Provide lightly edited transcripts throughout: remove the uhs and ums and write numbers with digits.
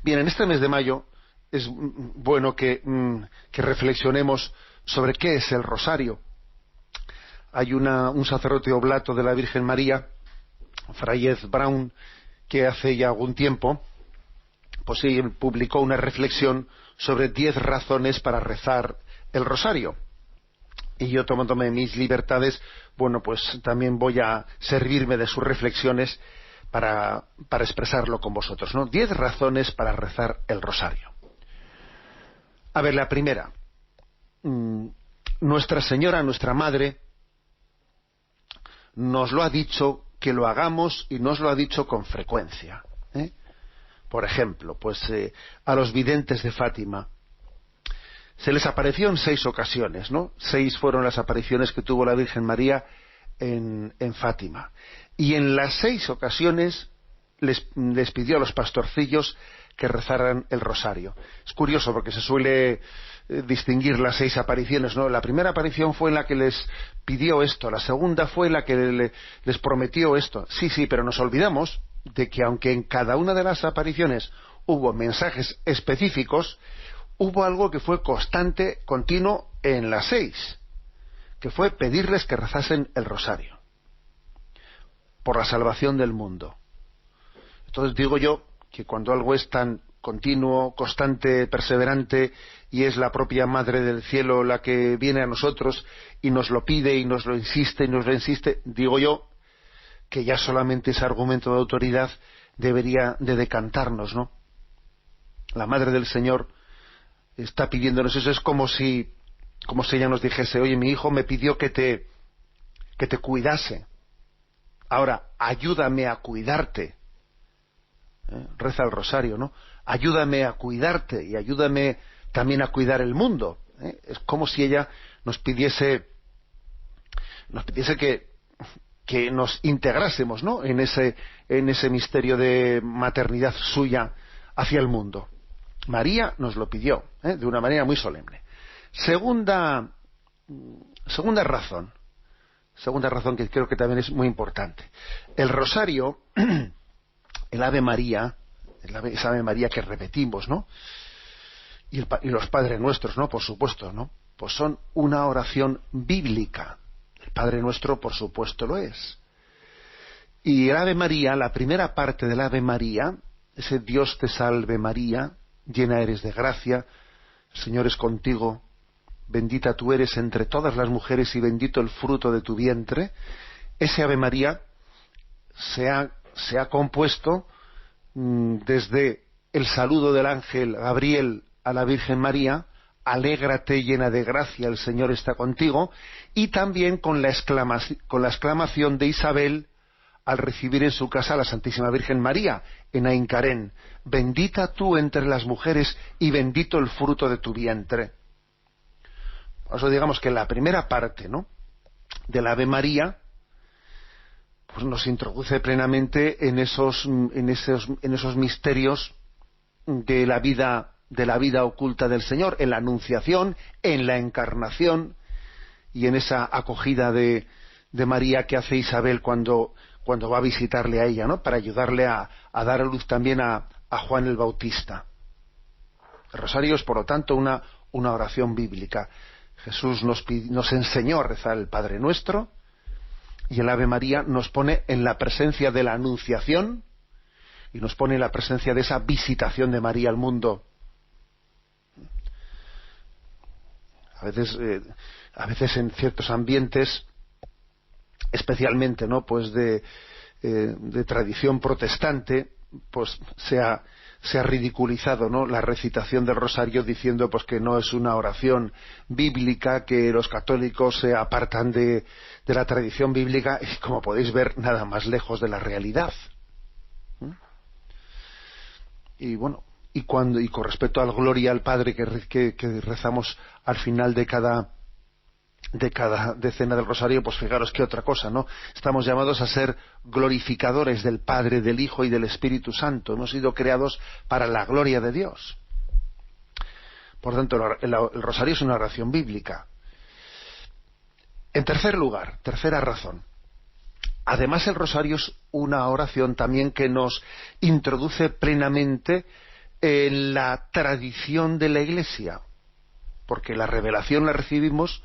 Bien, en este mes de mayo es bueno que reflexionemos sobre qué es el rosario. Hay un sacerdote oblato de la Virgen María, Fray Ed Brown, que hace ya algún tiempo pues sí, publicó una reflexión sobre 10 razones para rezar el rosario. Y yo, tomándome mis libertades, bueno, pues también voy a servirme de sus reflexiones para expresarlo con vosotros, ¿no? 10 razones para rezar el rosario. A ver, la primera. Nuestra Señora, nuestra Madre, nos lo ha dicho que lo hagamos y nos lo ha dicho con frecuencia. Por ejemplo, pues a los videntes de Fátima se les apareció en 6 ocasiones, ¿no? 6 fueron las apariciones que tuvo la Virgen María en Fátima. Y en las 6 ocasiones les pidió a los pastorcillos que rezaran el rosario. Es curioso porque se suele distinguir las 6 apariciones, ¿no? La primera aparición fue en la que les pidió esto, la segunda fue en la que les prometió esto. Sí, pero nos olvidamos de que aunque en cada una de las apariciones hubo mensajes específicos, hubo algo que fue constante, continuo en las 6, que fue pedirles que rezasen el rosario por la salvación del mundo. Entonces digo yo que cuando algo es tan continuo, constante, perseverante, y es la propia Madre del Cielo la que viene a nosotros y nos lo pide y nos lo insiste y nos lo insiste, digo yo que ya solamente ese argumento de autoridad debería de decantarnos, ¿no? La Madre del Señor está pidiéndonos eso. Es como si ella nos dijese: oye, mi hijo me pidió que te cuidase, ahora ayúdame a cuidarte. Reza el rosario, ¿no? Ayúdame a cuidarte y ayúdame también a cuidar el mundo. Es como si ella nos pidiese que nos integrásemos, ¿no? en ese misterio de maternidad suya hacia el mundo. María nos lo pidió, de una manera muy solemne. Segunda razón que creo que también es muy importante. El rosario, el Ave María, esa Ave María que repetimos, ¿no? Y los Padres Nuestros, ¿no? Por supuesto, ¿no? Pues son una oración bíblica. El Padre Nuestro, por supuesto, lo es. Y el Ave María, la primera parte del Ave María, ese Dios te salve María, llena eres de gracia, el Señor es contigo, bendita tú eres entre todas las mujeres y bendito el fruto de tu vientre. Ese Ave María se ha compuesto desde el saludo del ángel Gabriel a la Virgen María: alégrate llena de gracia, el Señor está contigo, y también con la exclamación de Isabel al recibir en su casa a la Santísima Virgen María en Ain Carén: bendita tú entre las mujeres y bendito el fruto de tu vientre. Por eso digamos que la primera parte, ¿no?, del Ave María pues nos introduce plenamente en esos misterios de la vida oculta del Señor, en la Anunciación, en la Encarnación y en esa acogida de María que hace Isabel cuando va a visitarle a ella, ¿no?, para ayudarle a dar a luz también a Juan el Bautista. El rosario es, por lo tanto, una oración bíblica. Jesús nos enseñó a rezar el Padre Nuestro, y el Ave María nos pone en la presencia de la Anunciación y nos pone en la presencia de esa visitación de María al mundo. A veces en ciertos ambientes, especialmente, ¿no?, pues de tradición protestante, pues se ha ridiculizado, ¿no?, la recitación del rosario, diciendo pues que no es una oración bíblica, que los católicos se apartan de la tradición bíblica, y como podéis ver, nada más lejos de la realidad. Y bueno, y con respecto al Gloria al Padre que rezamos al final de cada decena del rosario, pues fijaros qué otra cosa, ¿no? Estamos llamados a ser glorificadores del Padre, del Hijo y del Espíritu Santo. Hemos sido creados para la gloria de Dios. Por tanto, el rosario es una oración bíblica. En tercer lugar, tercera razón, además el rosario es una oración también que nos introduce plenamente en la tradición de la Iglesia, porque la revelación la recibimos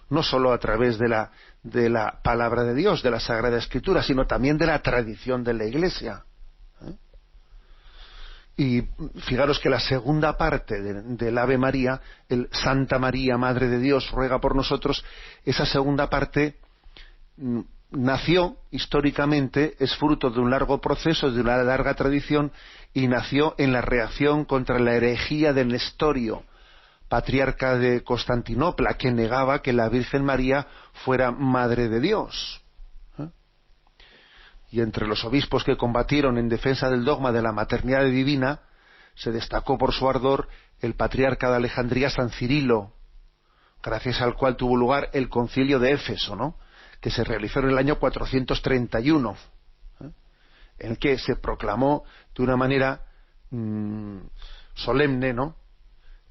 no solo a través de la palabra de Dios, de la Sagrada Escritura, sino también de la tradición de la Iglesia. Y fijaros que la segunda parte del Ave María, el Santa María, Madre de Dios, ruega por nosotros, esa segunda parte nació históricamente, es fruto de un largo proceso, de una larga tradición, y nació en la reacción contra la herejía de Nestorio, patriarca de Constantinopla, que negaba que la Virgen María fuera Madre de Dios. Y entre los obispos que combatieron en defensa del dogma de la maternidad divina, se destacó por su ardor el patriarca de Alejandría, San Cirilo, gracias al cual tuvo lugar el concilio de Éfeso, ¿no?, que se realizó en el año 431, en el que se proclamó de una manera solemne, ¿no?,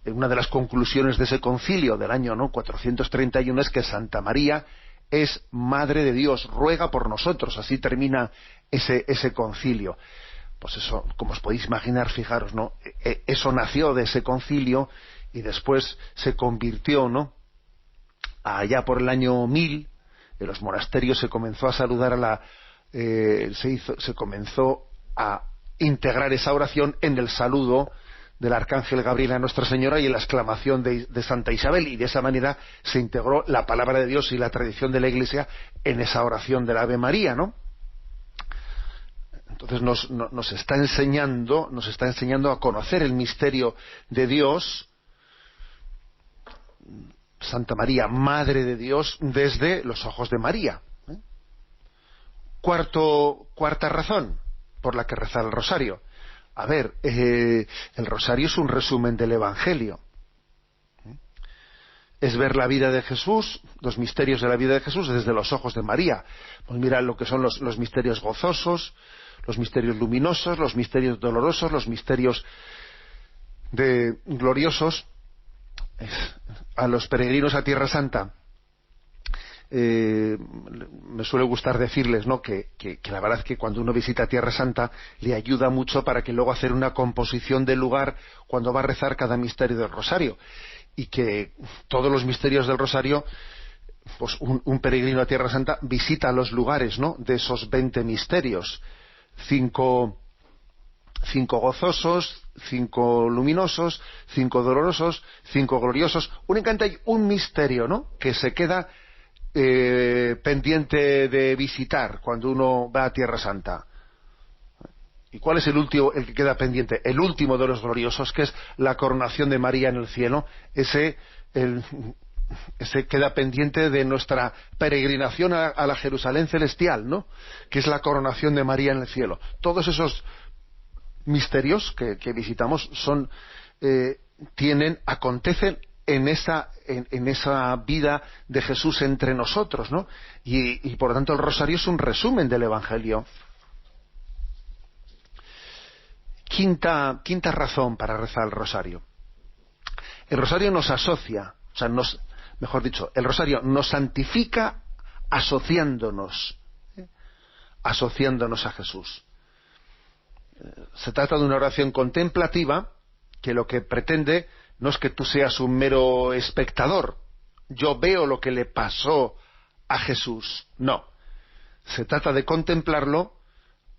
una de las conclusiones de ese concilio del año 431 es que Santa María es Madre de Dios, ruega por nosotros. Así termina ese concilio. Pues eso, como os podéis imaginar, fijaros, ¿no?, eso nació de ese concilio y después se convirtió, ¿no?, allá por el año 1000, en los monasterios se comenzó a saludar se comenzó a integrar esa oración en el saludo del arcángel Gabriel a Nuestra Señora y en la exclamación de Santa Isabel, y de esa manera se integró la palabra de Dios y la tradición de la Iglesia en esa oración del Ave María, ¿no? Entonces nos está enseñando a conocer el misterio de Dios, Santa María, Madre de Dios, desde los ojos de María. Cuarta razón por la que rezar el rosario. A ver, el rosario es un resumen del Evangelio. Es ver la vida de Jesús, los misterios de la vida de Jesús desde los ojos de María. Pues mira lo que son los misterios gozosos, los misterios luminosos, los misterios dolorosos, los misterios gloriosos. A los peregrinos a Tierra Santa me suele gustar decirles, ¿no?, que la verdad es que cuando uno visita Tierra Santa le ayuda mucho para que luego hacer una composición del lugar cuando va a rezar cada misterio del rosario, y que todos los misterios del rosario, pues un peregrino a Tierra Santa visita los lugares, ¿no?, de esos 20 misterios, 5 gozosos, 5 luminosos, 5 dolorosos, 5 gloriosos. Únicamente hay un misterio, ¿no?, que se queda pendiente de visitar cuando uno va a Tierra Santa. ¿Y cuál es el último, el que queda pendiente? El último de los gloriosos, que es la coronación de María en el cielo. Ese queda pendiente de nuestra peregrinación a la Jerusalén celestial, ¿no?, que es la coronación de María en el cielo. Todos esos misterios que visitamos acontecen en esa vida de Jesús entre nosotros, ¿no? Y por lo tanto el rosario es un resumen del Evangelio. Quinta razón para rezar el rosario. El rosario nos asocia, mejor dicho, el rosario nos santifica asociándonos a Jesús. Se trata de una oración contemplativa que lo que pretende no es que tú seas un mero espectador. Yo veo lo que le pasó a Jesús. No. Se trata de contemplarlo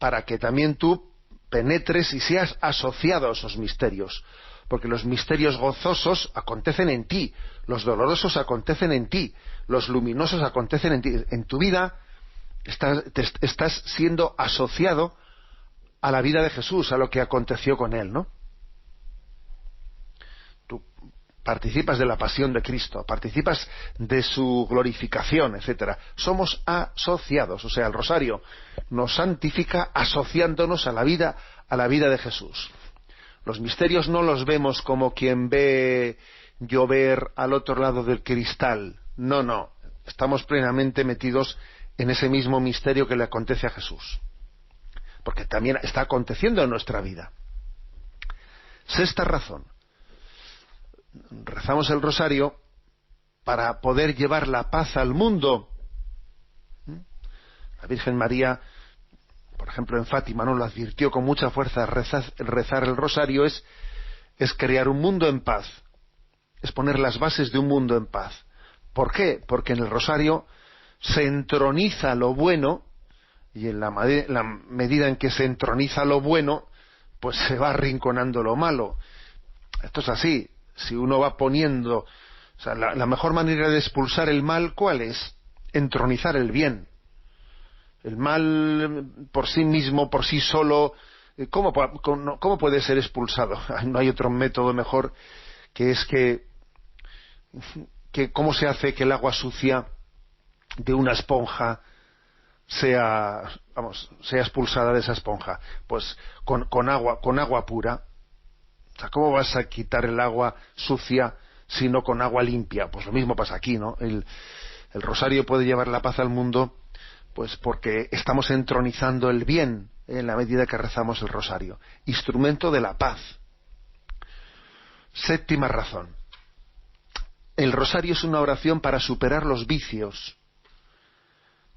para que también tú penetres y seas asociado a esos misterios. Porque los misterios gozosos acontecen en ti, los dolorosos acontecen en ti, los luminosos acontecen en ti. En tu vida estás siendo asociado a la vida de Jesús, a lo que aconteció con él, ¿no? Tú participas de la pasión de Cristo, participas de su glorificación, etcétera. Somos asociados, o sea, el rosario nos santifica asociándonos a la vida de Jesús. Los misterios no los vemos como quien ve llover al otro lado del cristal. No. Estamos plenamente metidos en ese mismo misterio que le acontece a Jesús, porque también está aconteciendo en nuestra vida. Sexta razón. Rezamos el rosario para poder llevar la paz al mundo. La Virgen María, por ejemplo, en Fátima, ¿no?, lo advirtió con mucha fuerza. Rezar el rosario es es crear un mundo en paz, es poner las bases de un mundo en paz. ¿Por qué? Porque en el rosario se entroniza lo bueno, y en la medida en que se entroniza lo bueno, pues se va arrinconando lo malo. Esto es así. Si uno va poniendo, o sea, la mejor manera de expulsar el mal, ¿cuál es? Entronizar el bien. El mal por sí mismo, por sí solo, ¿cómo puede ser expulsado? No hay otro método mejor, que es que cómo se hace que el agua sucia de una esponja sea expulsada de esa esponja. Pues con agua pura. O sea, ¿cómo vas a quitar el agua sucia sino con agua limpia? Pues lo mismo pasa aquí, ¿no? El rosario puede llevar la paz al mundo, pues porque estamos entronizando el bien en la medida que rezamos el rosario. Instrumento de la paz. Séptima razón. El rosario es una oración para superar los vicios.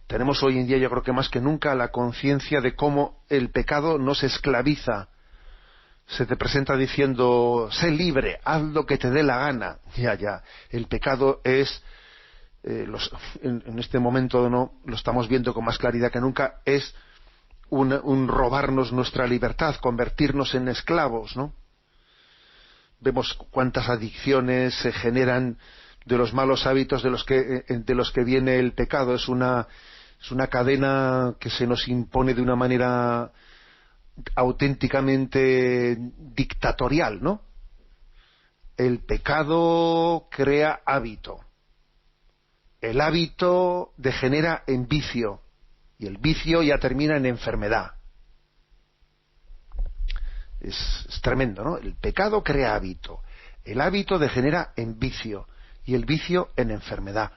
Tenemos hoy en día, yo creo que más que nunca, la conciencia de cómo el pecado nos esclaviza. Se te presenta diciendo, sé libre, haz lo que te dé la gana. Ya. El pecado es, en este momento no lo estamos viendo con más claridad que nunca, es un robarnos nuestra libertad, convertirnos en esclavos, ¿no? Vemos cuántas adicciones se generan de los malos hábitos de los que viene el pecado. Es una cadena que se nos impone de una manera auténticamente dictatorial, ¿no? El pecado crea hábito. El hábito degenera en vicio. Y el vicio ya termina en enfermedad. Es tremendo, ¿no? El pecado crea hábito. El hábito degenera en vicio. Y el vicio en enfermedad.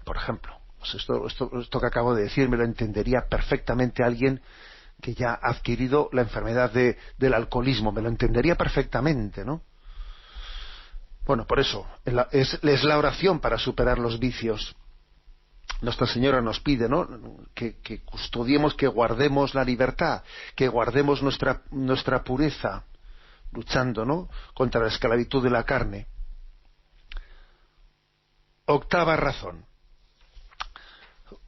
Por ejemplo, pues esto que acabo de decir me lo entendería perfectamente alguien que ya ha adquirido la enfermedad del alcoholismo. Me lo entendería perfectamente, ¿no? Bueno, por eso, es la oración para superar los vicios. Nuestra Señora nos pide, ¿no?, que custodiemos, que guardemos la libertad, que guardemos nuestra pureza, luchando, ¿no?, contra la esclavitud de la carne. Octava razón.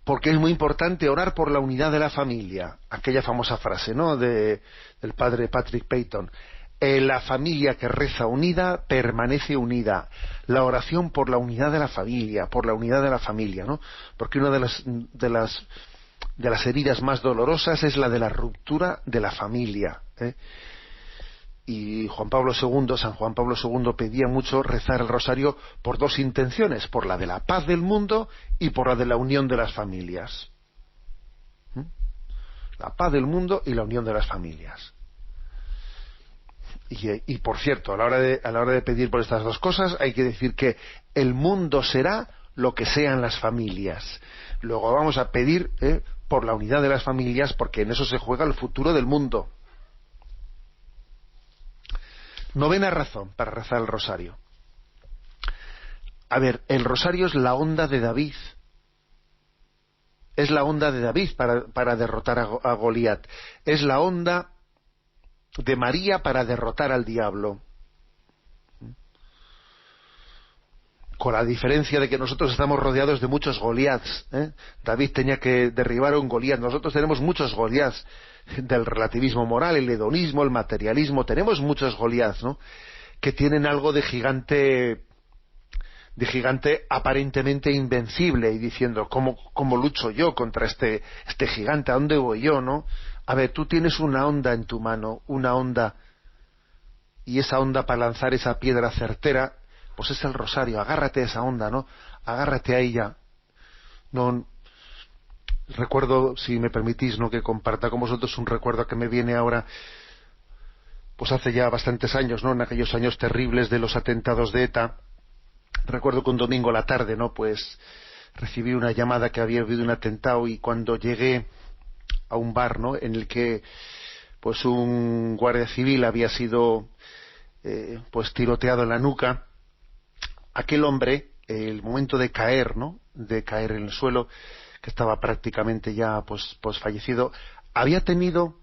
Porque es muy importante orar por la unidad de la familia. Aquella famosa frase, ¿no?, del padre Patrick Peyton. La familia que reza unida permanece unida. La oración por la unidad de la familia, ¿no? Porque una de las heridas más dolorosas es la de la ruptura de la familia, ¿eh? Y San Juan Pablo II pedía mucho rezar el rosario por dos intenciones, por la de la paz del mundo y por la de la unión de las familias. La paz del mundo y la unión de las familias. Y por cierto, a la hora de pedir por estas dos cosas, hay que decir que el mundo será lo que sean las familias. Luego vamos a pedir por la unidad de las familias, porque en eso se juega el futuro del mundo. Novena razón para rezar el rosario. A ver, el rosario es la onda de David. Es la onda de David para derrotar a Goliat. Es la onda de María para derrotar al diablo. Con la diferencia de que nosotros estamos rodeados de muchos Goliats, ¿eh? David tenía que derribar a un Goliat. Nosotros tenemos muchos Goliats del relativismo moral, el hedonismo, el materialismo. Tenemos muchos Goliats, ¿no?, que tienen algo de gigante aparentemente invencible, y diciendo, ¿cómo lucho yo contra este gigante? ¿A dónde voy yo, no? A ver, tú tienes una onda en tu mano, una onda, y esa onda para lanzar esa piedra certera, pues es el rosario. Agárrate a esa onda, ¿no? Agárrate a ella. No recuerdo, si me permitís, ¿no?, que comparta con vosotros un recuerdo que me viene ahora, pues hace ya bastantes años, ¿no?, en aquellos años terribles de los atentados de ETA. Recuerdo que un domingo a la tarde, ¿no?, pues recibí una llamada que había habido un atentado, y cuando llegué a un bar, ¿no?, en el que pues un guardia civil había sido pues tiroteado en la nuca, aquel hombre, el momento de caer, ¿no?, de caer en el suelo, que estaba prácticamente ya pues fallecido, había tenido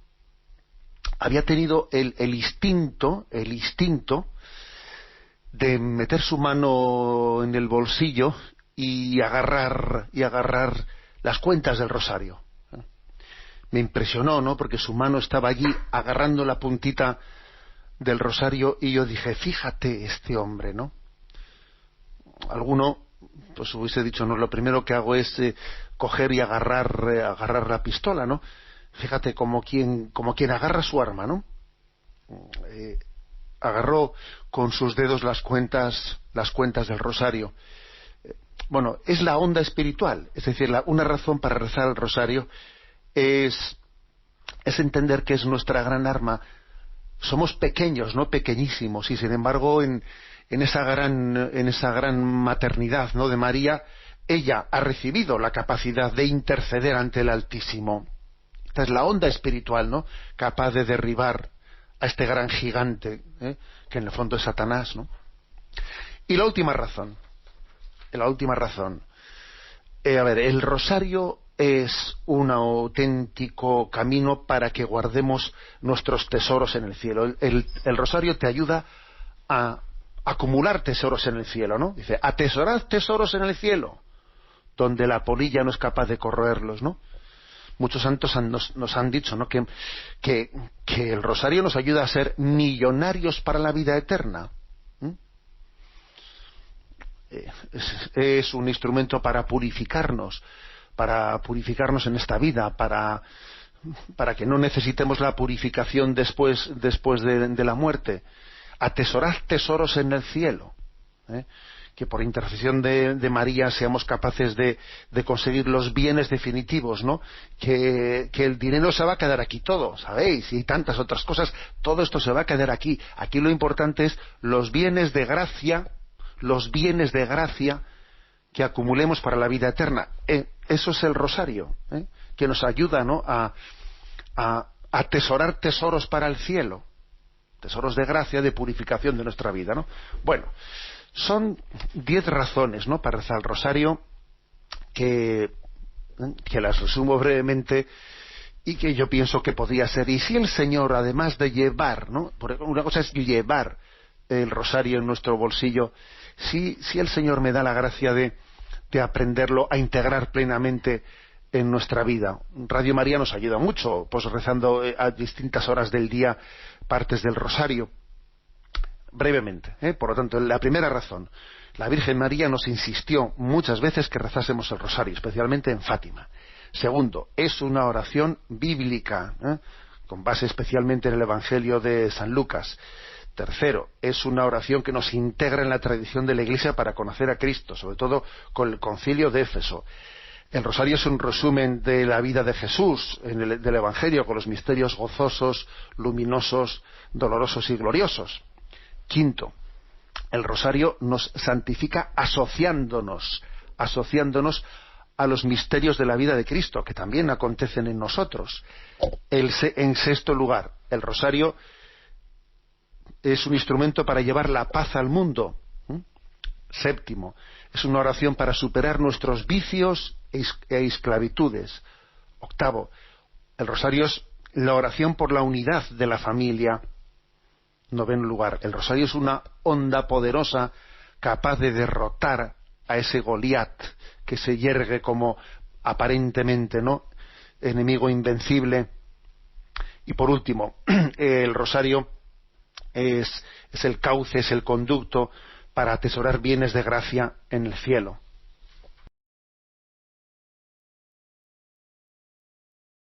había tenido el instinto de meter su mano en el bolsillo y agarrar las cuentas del rosario. Me impresionó, ¿no? Porque su mano estaba allí agarrando la puntita del rosario y yo dije, fíjate este hombre, ¿no? Alguno pues hubiese dicho, no, lo primero que hago es coger y agarrar la pistola, ¿no? Fíjate como quien agarra su arma, ¿no? Agarró con sus dedos las cuentas del rosario. Bueno, es la onda espiritual, es decir, una razón para rezar el rosario es entender que es nuestra gran arma. Somos pequeños, no pequeñísimos, y sin embargo en esa gran maternidad, ¿no?, de María, ella ha recibido la capacidad de interceder ante el Altísimo. Esta es la onda espiritual, ¿no?, capaz de derribar a este gran gigante, que en el fondo es Satanás, ¿no? Y la última razón, el rosario es un auténtico camino para que guardemos nuestros tesoros en el cielo. El rosario te ayuda a acumular tesoros en el cielo, ¿no? Dice, atesorad tesoros en el cielo, donde la polilla no es capaz de corroerlos, ¿no? Muchos santos nos han dicho, ¿no?, que el rosario nos ayuda a ser millonarios para la vida eterna. Es un instrumento para purificarnos en esta vida, para que no necesitemos la purificación después de la muerte. Atesorad tesoros en el cielo, que por intercesión de María seamos capaces de conseguir los bienes definitivos, ¿no? Que el dinero se va a quedar aquí todo, ¿sabéis? Y tantas otras cosas, todo esto se va a quedar aquí. Aquí lo importante es los bienes de gracia que acumulemos para la vida eterna. Eso es el rosario, que nos ayuda, ¿no?, a atesorar tesoros para el cielo, tesoros de gracia, de purificación de nuestra vida, ¿no? Bueno, son 10 razones, ¿no?, para rezar el rosario, que las resumo brevemente y que yo pienso que podría ser. Y si el Señor, además de llevar, ¿no?, una cosa es llevar el rosario en nuestro bolsillo, si el Señor me da la gracia de aprenderlo a integrar plenamente en nuestra vida. Radio María nos ayuda mucho, pues rezando a distintas horas del día partes del rosario. Brevemente, por lo tanto, la primera razón, la Virgen María nos insistió muchas veces que rezásemos el rosario, especialmente en Fátima. Segundo, es una oración bíblica, con base especialmente en el Evangelio de San Lucas. Tercero, es una oración que nos integra en la tradición de la Iglesia para conocer a Cristo, sobre todo con el Concilio de Éfeso. El rosario es un resumen de la vida de Jesús del Evangelio, con los misterios gozosos, luminosos, dolorosos y gloriosos. Quinto, el rosario nos santifica asociándonos a los misterios de la vida de Cristo, que también acontecen en nosotros. En sexto lugar, el rosario es un instrumento para llevar la paz al mundo. Séptimo, es una oración para superar nuestros vicios e esclavitudes. Octavo, el rosario es la oración por la unidad de la familia. Noveno lugar, el rosario es una onda poderosa capaz de derrotar a ese Goliat que se yergue como aparentemente, ¿no?, enemigo invencible. Y por último, el rosario es el cauce, es el conducto para atesorar bienes de gracia en el cielo.